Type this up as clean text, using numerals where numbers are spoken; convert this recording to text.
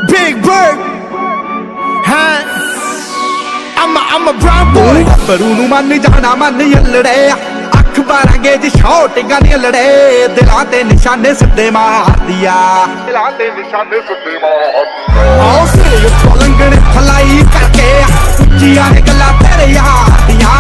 Big Bird, huh? I'm a brown boy. Brew ਨੂੰ ਮੰਨ ਜਾਣਾ ਮੰਨ ਯੱਲੜੇ ਅੱਖ ਬਾਰਾਂਗੇ ਜੀ ਸ਼ੌਟਿੰਗਾਂ ਦੀਆਂ ਲੜੇ ਦਿਲਾਂ ਤੇ ਨਿਸ਼ਾਨੇ ਸਿੱਧੇ ਮਾਰਦੀਆ ਦਿਲਾਂ ਤੇ ਨਿਸ਼ਾਨੇ ਸਿੱਧੇ ਮਾਰਦੀਆ ਆਓ ਸਿਰੇ ਉੱਤੋਂ ਲੰਘਣ ਫਲਾਈ ਕਰਕੇ ਉੱਚੀਆਂ ਨੇ ਗੱਲਾਂ ਤੇਰੇ ਯਾਰ ਦੀਆਂ